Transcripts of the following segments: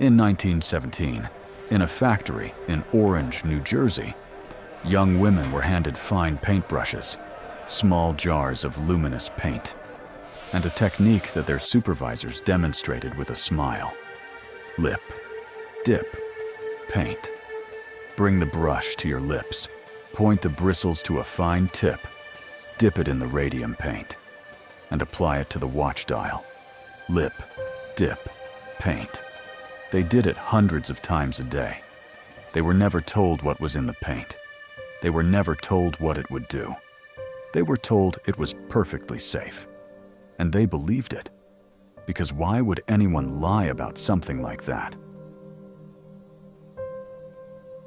In 1917, in a factory in Orange, New Jersey, young women were handed fine paintbrushes, small jars of luminous paint, and a technique that their supervisors demonstrated with a smile. Lip, dip, paint. Bring the brush to your lips, point the bristles to a fine tip, dip it in the radium paint, and apply it to the watch dial. Lip, dip, paint. They did it hundreds of times a day. They were never told what was in the paint. They were never told what it would do. They were told it was perfectly safe. And they believed it. Because why would anyone lie about something like that?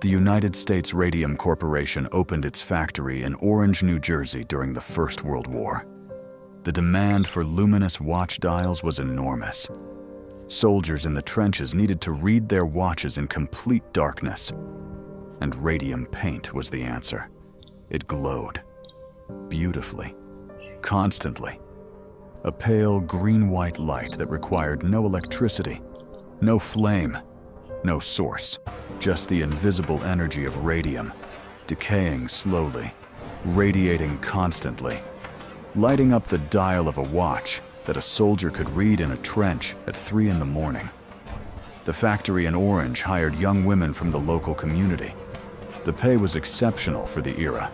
The United States Radium Corporation opened its factory in Orange, New Jersey during the First World War. The demand for luminous watch dials was enormous. Soldiers in the trenches needed to read their watches in complete darkness. And radium paint was the answer. It glowed. Beautifully. Constantly. A pale green-white light that required no electricity, no flame, no source. Just the invisible energy of radium, decaying slowly, radiating constantly, lighting up the dial of a watch that a soldier could read in a trench at 3 in the morning. The factory in Orange hired young women from the local community. The pay was exceptional for the era,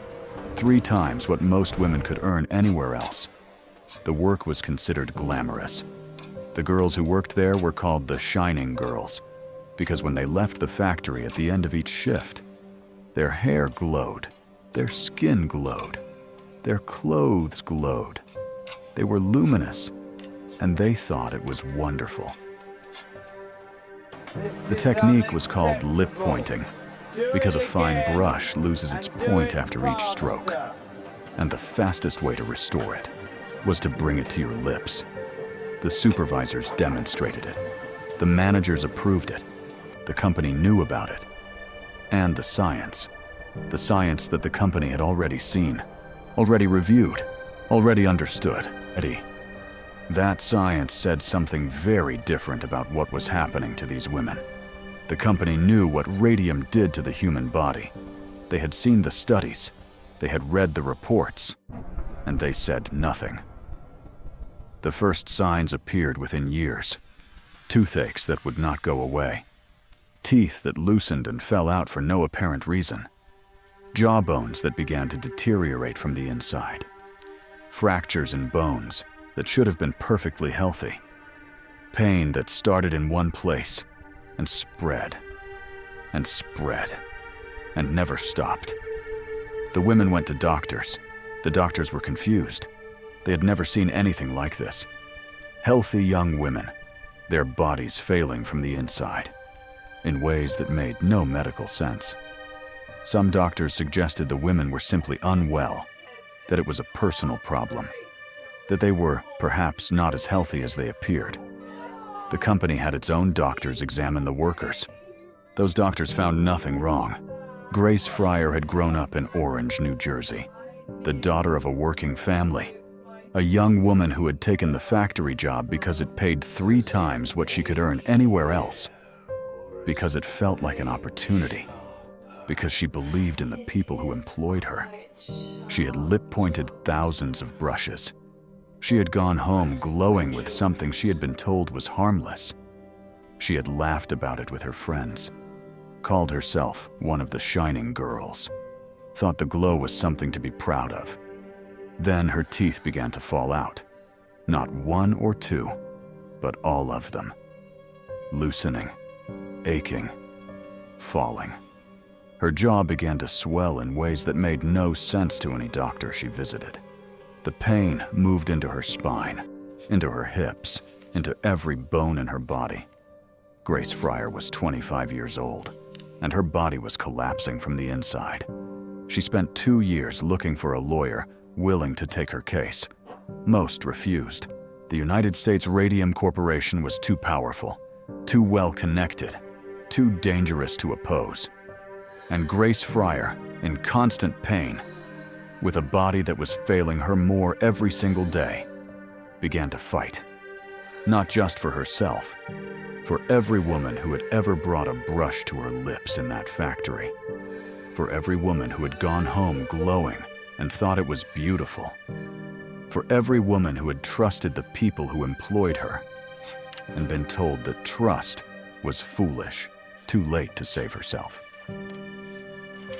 3 times what most women could earn anywhere else. The work was considered glamorous. The girls who worked there were called the Shining Girls, because when they left the factory at the end of each shift, their hair glowed, their skin glowed, their clothes glowed. They were luminous, and they thought it was wonderful. The technique was called lip pointing, because a fine brush loses its point after each stroke, and the fastest way to restore it was to bring it to your lips. The supervisors demonstrated it. The managers approved it. The company knew about it. And the science that the company had already seen, already reviewed, already understood. That science said something very different about what was happening to these women. The company knew what radium did to the human body. They had seen the studies, they had read the reports, and they said nothing. The first signs appeared within years. Toothaches that would not go away. Teeth that loosened and fell out for no apparent reason. Jawbones that began to deteriorate from the inside. Fractures in bones that should have been perfectly healthy. Pain that started in one place and spread and spread and never stopped. The women went to doctors. The doctors were confused. They had never seen anything like this. Healthy young women, their bodies failing from the inside, in ways that made no medical sense. Some doctors suggested the women were simply unwell, that it was a personal problem, that they were perhaps not as healthy as they appeared. The company had its own doctors examine the workers. Those doctors found nothing wrong. Grace Fryer had grown up in Orange, New Jersey, the daughter of a working family, a young woman who had taken the factory job because it paid 3 times what she could earn anywhere else, because it felt like an opportunity, because she believed in the people who employed her. She had lip-pointed thousands of brushes. She had gone home glowing with something she had been told was harmless. She had laughed about it with her friends, called herself one of the Shining Girls, thought the glow was something to be proud of. Then her teeth began to fall out. Not 1 or 2, but all of them. Loosening, aching, falling. Her jaw began to swell in ways that made no sense to any doctor she visited. The pain moved into her spine, into her hips, into every bone in her body. Grace Fryer was 25 years old, and her body was collapsing from the inside. She spent 2 years looking for a lawyer willing to take her case. Most refused. The United States Radium Corporation was too powerful, too well connected, too dangerous to oppose. And Grace Fryer, in constant pain, with a body that was failing her more every single day, began to fight. Not just for herself, For every woman who had ever brought a brush to her lips in that factory. For every woman who had gone home glowing and thought it was beautiful. For every woman who had trusted the people who employed her and been told that trust was foolish, too late to save herself.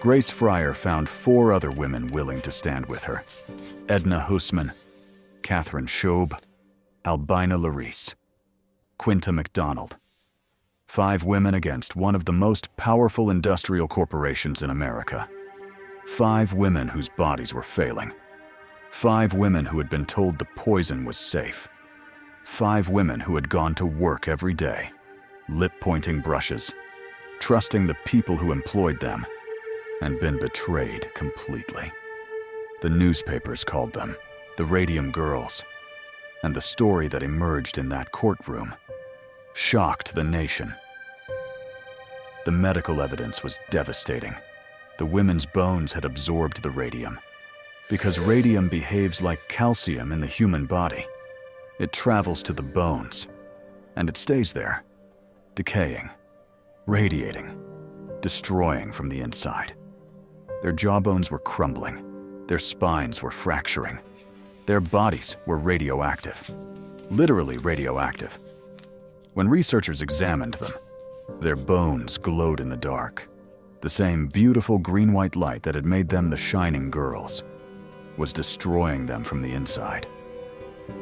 Grace Fryer found 4 other women willing to stand with her: Edna Hussman, Catherine Schob, Albina Larice, Quinta McDonald. 5 women against one of the most powerful industrial corporations in America. 5 women whose bodies were failing. 5 women who had been told the poison was safe. 5 women who had gone to work every day, lip-pointing brushes, trusting the people who employed them, and been betrayed completely. The newspapers called them the Radium Girls, and the story that emerged in that courtroom shocked the nation. The medical evidence was devastating. The women's bones had absorbed the radium. Because radium behaves like calcium in the human body, it travels to the bones, and it stays there, decaying, radiating, destroying from the inside. Their jawbones were crumbling, their spines were fracturing, their bodies were radioactive, literally radioactive. When researchers examined them, their bones glowed in the dark. The same beautiful green-white light that had made them the shining girls was destroying them from the inside.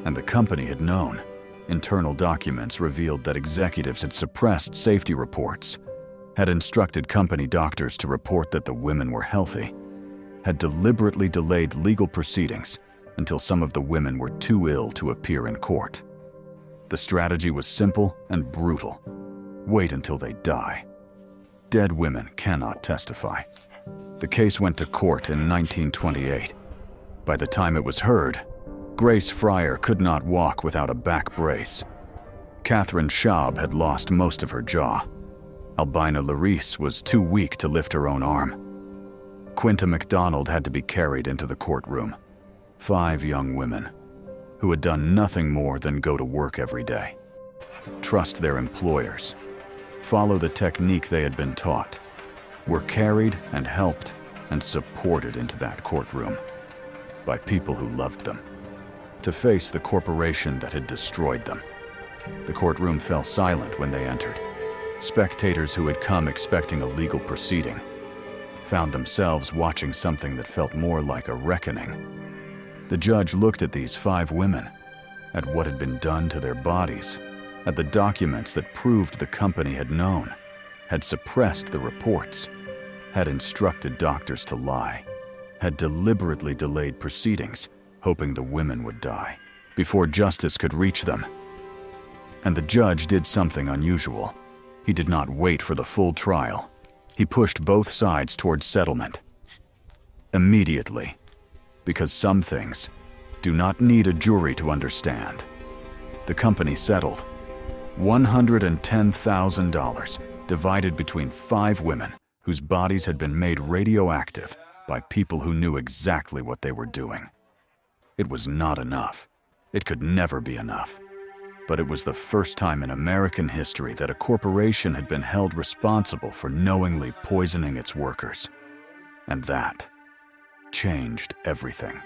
And the company had known. Internal documents revealed that executives had suppressed safety reports, had instructed company doctors to report that the women were healthy, had deliberately delayed legal proceedings until some of the women were too ill to appear in court. The strategy was simple and brutal. Wait until they die. Dead women cannot testify. The case went to court in 1928. By the time it was heard, Grace Fryer could not walk without a back brace. Catherine Schaub had lost most of her jaw. Albina Larice was too weak to lift her own arm. Quinta McDonald had to be carried into the courtroom. 5 young women who had done nothing more than go to work every day, trust their employers, follow the technique they had been taught, were carried and helped and supported into that courtroom by people who loved them, to face the corporation that had destroyed them. The courtroom fell silent when they entered. Spectators who had come expecting a legal proceeding found themselves watching something that felt more like a reckoning. The judge looked at these 5 women, at what had been done to their bodies, at the documents that proved the company had known, had suppressed the reports, had instructed doctors to lie, had deliberately delayed proceedings, hoping the women would die before justice could reach them. And the judge did something unusual. He did not wait for the full trial. He pushed both sides towards settlement. Immediately, because some things do not need a jury to understand. The company settled. $110,000 divided between 5 women whose bodies had been made radioactive by people who knew exactly what they were doing. It was not enough. It could never be enough. But it was the first time in American history that a corporation had been held responsible for knowingly poisoning its workers. And that changed everything.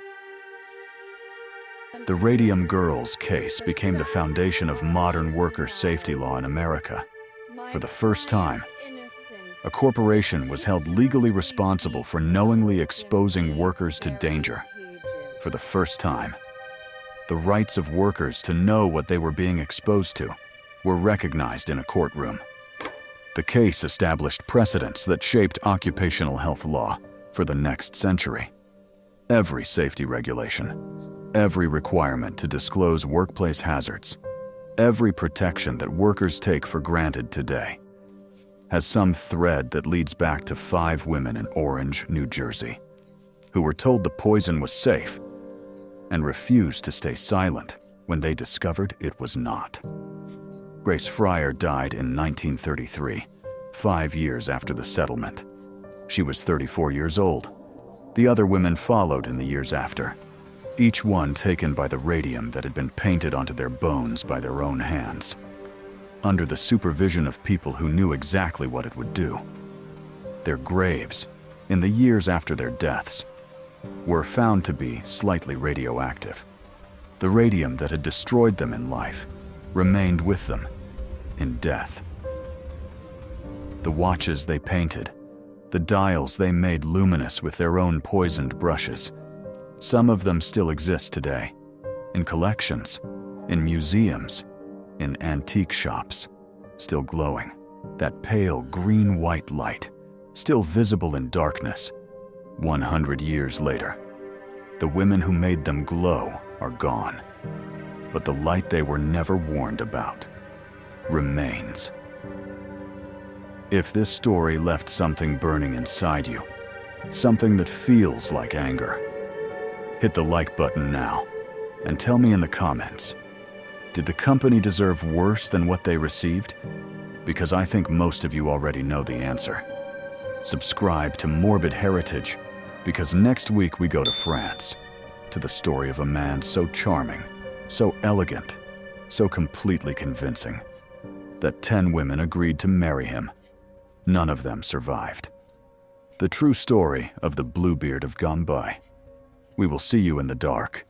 The Radium Girls case became the foundation of modern worker safety law in America. For the first time, a corporation was held legally responsible for knowingly exposing workers to danger. For the first time, the rights of workers to know what they were being exposed to were recognized in a courtroom. The case established precedents that shaped occupational health law for the next century. Every safety regulation, every requirement to disclose workplace hazards, every protection that workers take for granted today has some thread that leads back to 5 women in Orange, New Jersey, who were told the poison was safe and refused to stay silent when they discovered it was not. Grace Fryer died in 1933, 5 years after the settlement. She was 34 years old. The other women followed in the years after, each one taken by the radium that had been painted onto their bones by their own hands. under the supervision of people who knew exactly what it would do. Their graves, in the years after their deaths, were found to be slightly radioactive. The radium that had destroyed them in life remained with them in death. The watches they painted, the dials they made luminous with their own poisoned brushes, some of them still exist today, in collections, in museums, in antique shops, still glowing, that pale green-white light, still visible in darkness. 100 years later, the women who made them glow are gone, but the light they were never warned about remains. If this story left something burning inside you, something that feels like anger, hit the like button now and tell me in the comments, did the company deserve worse than what they received? Because I think most of you already know the answer. Subscribe to Morbid Heritage, because next week we go to France, to the story of a man so charming, so elegant, so completely convincing, that 10 women agreed to marry him. None of them survived. The true story of the Bluebeard of Gone By. We will see you in the dark.